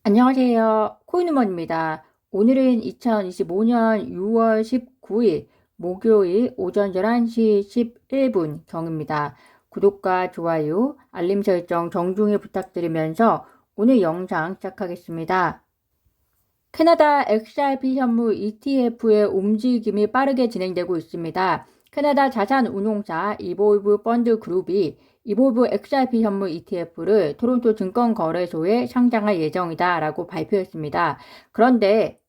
안녕하세요. 코인우먼입니다. 오늘은 2025년 6월 19일 목요일 오전 11시 11분 경입니다. 구독과 좋아요, 알림 설정 정중히 부탁드리면서 오늘 영상 시작하겠습니다. 캐나다 XRP 현물 ETF의 움직임이 빠르게 진행되고 있습니다. 캐나다 자산운용사 이볼브 펀드 그룹이 이볼브 XRP 현물 ETF를 토론토 증권거래소에 상장할 예정이다 라고 발표했습니다. 그런데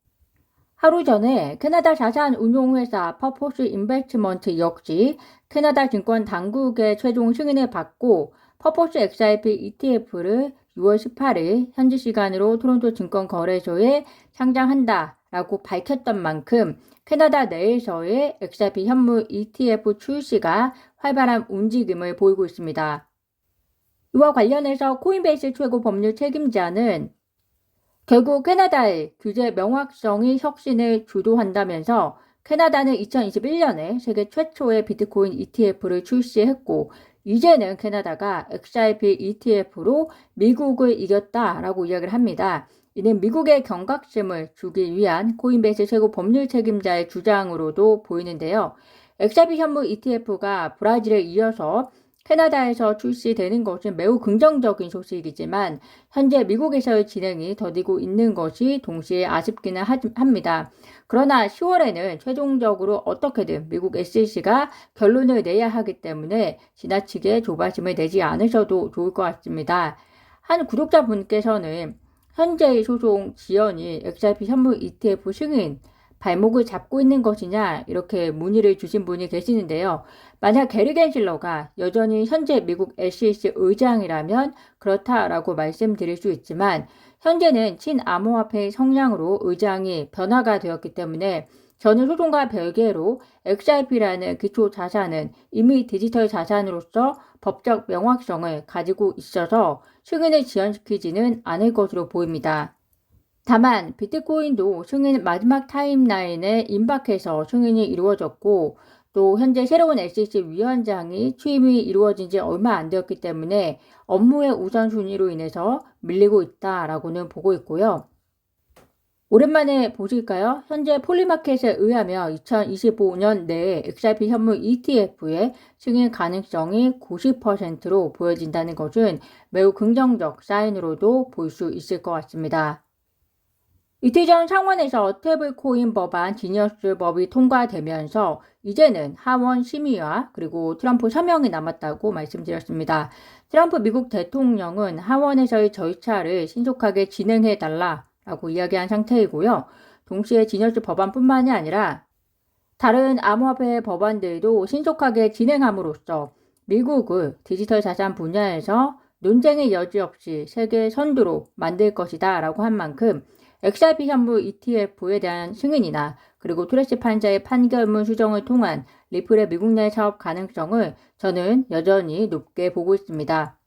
하루 전에 캐나다 자산운용회사 퍼포스 인베스트먼트 역시 캐나다 증권 당국의 최종 승인을 받고 퍼포스 XRP ETF를 6월 18일 현지 시간으로 토론토 증권거래소에 상장한다 라고 밝혔던 만큼 캐나다 내에서의 XRP 현물 ETF 출시가 활발한 움직임을 보이고 있습니다. 이와 관련해서 코인베이스 최고 법률 책임자는 결국 캐나다의 규제 명확성이 혁신을 주도한다면서 캐나다는 2021년에 세계 최초의 비트코인 ETF를 출시했고 이제는 캐나다가 XRP ETF로 미국을 이겼다라고 이야기를 합니다. 이는 미국의 경각심을 주기 위한 코인베이스 최고 법률 책임자의 주장으로도 보이는데요. XRP 현물 ETF가 브라질에 이어서 캐나다에서 출시되는 것은 매우 긍정적인 소식이지만 현재 미국에서의 진행이 더디고 있는 것이 동시에 아쉽기는 합니다. 그러나 10월에는 최종적으로 어떻게든 미국 SEC가 결론을 내야 하기 때문에 지나치게 조바심을 내지 않으셔도 좋을 것 같습니다. 한 구독자분께서는 현재의 소송 지연이 XRP 현물 ETF 승인 발목을 잡고 있는 것이냐 이렇게 문의를 주신 분이 계시는데요. 만약 게리 겐실러가 여전히 현재 미국 SEC 의장이라면 그렇다라고 말씀드릴 수 있지만 현재는 친암호화폐 성향으로 의장이 변화가 되었기 때문에 저는 소송과 별개로 XRP라는 기초 자산은 이미 디지털 자산으로서 법적 명확성을 가지고 있어서 승인을 지연시키지는 않을 것으로 보입니다. 다만 비트코인도 승인 마지막 타임라인에 임박해서 승인이 이루어졌고 또 현재 새로운 SEC 위원장이 취임이 이루어진 지 얼마 안 되었기 때문에 업무의 우선순위로 인해서 밀리고 있다라고는 보고 있고요. 오랜만에 보실까요? 현재 폴리마켓에 의하면 2025년 내에 XRP 현물 ETF의 승인 가능성이 90%로 보여진다는 것은 매우 긍정적 사인으로도 볼 수 있을 것 같습니다. 이틀 전 상원에서 태블코인 법안 지니어스 법이 통과되면서 이제는 하원 심의와 그리고 트럼프 서명이 남았다고 말씀드렸습니다. 트럼프 미국 대통령은 하원에서의 절차를 신속하게 진행해달라고 이야기한 상태이고요. 동시에 지니어스 법안뿐만이 아니라 다른 암호화폐 법안들도 신속하게 진행함으로써 미국을 디지털 자산 분야에서 논쟁의 여지 없이 세계 선두로 만들 것이다 라고 한 만큼 XRP 현물 ETF에 대한 승인이나 그리고 트래시 판사의 판결문 수정을 통한 리플의 미국 내 사업 가능성을 저는 여전히 높게 보고 있습니다.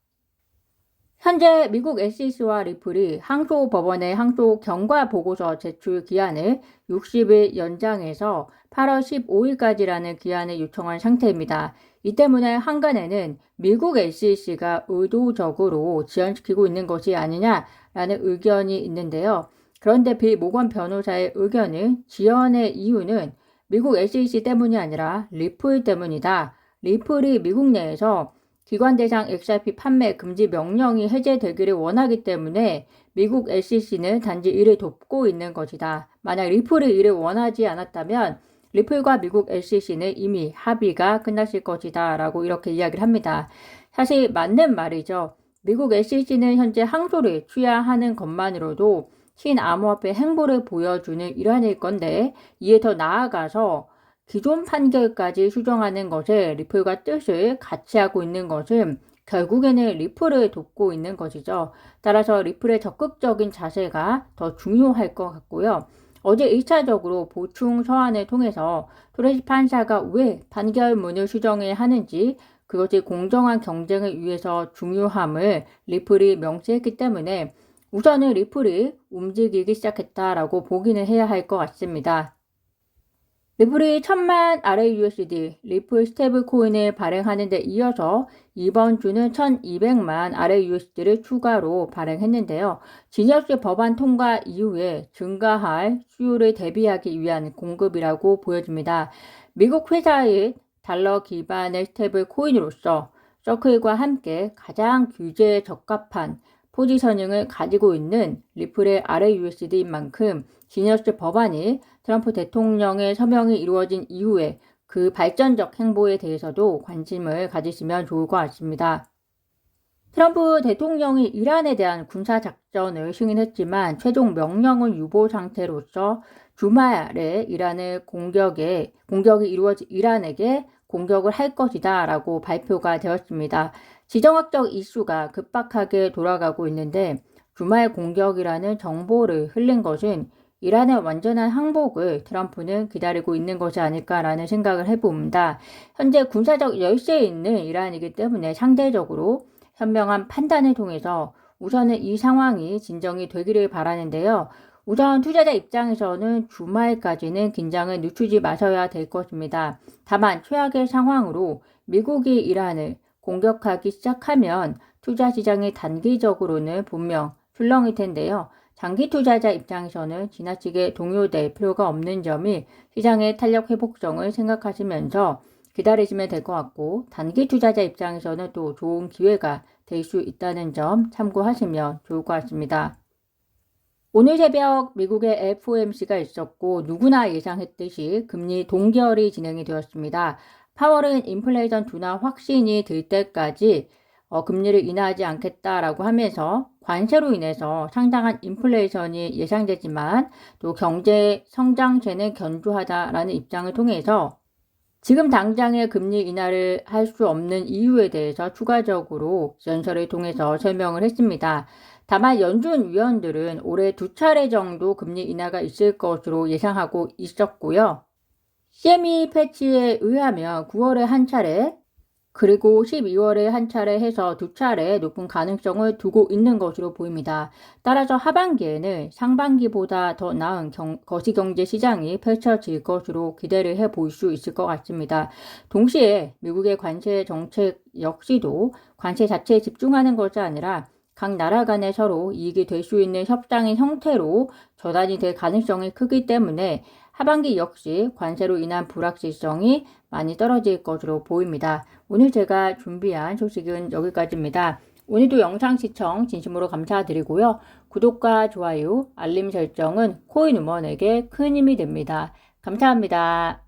현재 미국 SEC와 리플이 항소법원에 항소 경과 보고서 제출 기한을 60일 연장해서 8월 15일까지라는 기한을 요청한 상태입니다. 이 때문에 한간에는 미국 SEC가 의도적으로 지연시키고 있는 것이 아니냐라는 의견이 있는데요. 그런데 빌 모건 변호사의 의견은 지연의 이유는 미국 SEC 때문이 아니라 리플 때문이다. 리플이 미국 내에서 기관 대상 XRP 판매 금지 명령이 해제되기를 원하기 때문에 미국 SEC는 단지 이를 돕고 있는 것이다. 만약 리플이 이를 원하지 않았다면 리플과 미국 SEC는 이미 합의가 끝났을 것이다 라고 이렇게 이야기를 합니다. 사실 맞는 말이죠. 미국 SEC는 현재 항소를 취하하는 것만으로도 신암호화폐 행보를 보여주는 일환일 건데 이에 더 나아가서 기존 판결까지 수정하는 것에 리플과 뜻을 같이 하고 있는 것은 결국에는 리플을 돕고 있는 것이죠. 따라서 리플의 적극적인 자세가 더 중요할 것 같고요. 어제 1차적으로 보충 서한을 통해서 트래시 판사가 왜 판결문을 수정해야 하는지 그것이 공정한 경쟁을 위해서 중요함을 리플이 명시했기 때문에 우선은 리플이 움직이기 시작했다라고 보기는 해야 할 것 같습니다. 리플이 1000만 RAUSD 리플 스테이블 코인을 발행하는 데 이어서 이번 주는 1200만 RAUSD를 추가로 발행했는데요. 지저스 법안 통과 이후에 증가할 수요를 대비하기 위한 공급이라고 보여집니다. 미국 회사의 달러 기반의 스테이블 코인으로서 서클과 함께 가장 규제에 적합한 포지셔닝을 가지고 있는 리플의 RAUSD인 만큼 지저스 법안이 트럼프 대통령의 서명이 이루어진 이후에 그 발전적 행보에 대해서도 관심을 가지시면 좋을 것 같습니다. 트럼프 대통령이 이란에 대한 군사작전을 승인했지만 최종 명령은 유보 상태로서 주말에 공격이 이루어진 이란에게 공격을 할 것이다 라고 발표가 되었습니다. 지정학적 이슈가 급박하게 돌아가고 있는데 주말 공격이라는 정보를 흘린 것은 이란의 완전한 항복을 트럼프는 기다리고 있는 것이 아닐까라는 생각을 해봅니다. 현재 군사적 열세에 있는 이란이기 때문에 상대적으로 현명한 판단을 통해서 우선은 이 상황이 진정이 되기를 바라는데요. 우선 투자자 입장에서는 주말까지는 긴장을 늦추지 마셔야 될 것입니다. 다만 최악의 상황으로 미국이 이란을 공격하기 시작하면 투자 시장이 단기적으로는 분명 출렁일 텐데요. 장기 투자자 입장에서는 지나치게 동요될 필요가 없는 점이 시장의 탄력 회복성을 생각하시면서 기다리시면 될 것 같고, 단기 투자자 입장에서는 또 좋은 기회가 될 수 있다는 점 참고하시면 좋을 것 같습니다. 오늘 새벽 미국의 FOMC가 있었고 누구나 예상했듯이 금리 동결이 진행이 되었습니다. 파월은 인플레이션 둔화 확신이 들 때까지 금리를 인하하지 않겠다라고 하면서 관세로 인해서 상당한 인플레이션이 예상되지만 또 경제 성장세는 견조하다라는 입장을 통해서 지금 당장의 금리 인하를 할 수 없는 이유에 대해서 추가적으로 연설을 통해서 설명을 했습니다. 다만 연준 위원들은 올해 2차례 정도 금리 인하가 있을 것으로 예상하고 있었고요. CME 패치에 의하면 9월에 한 차례, 그리고 12월에 한 차례 해서 2차례 높은 가능성을 두고 있는 것으로 보입니다. 따라서 하반기에는 상반기보다 더 나은 거시경제 시장이 펼쳐질 것으로 기대를 해볼 수 있을 것 같습니다. 동시에 미국의 관세 정책 역시도 관세 자체에 집중하는 것이 아니라 각 나라 간에 서로 이익이 될 수 있는 협상의 형태로 전환이 될 가능성이 크기 때문에 하반기 역시 관세로 인한 불확실성이 많이 떨어질 것으로 보입니다. 오늘 제가 준비한 소식은 여기까지입니다. 오늘도 영상 시청 진심으로 감사드리고요. 구독과 좋아요, 알림 설정은 코인우먼에게 큰 힘이 됩니다. 감사합니다.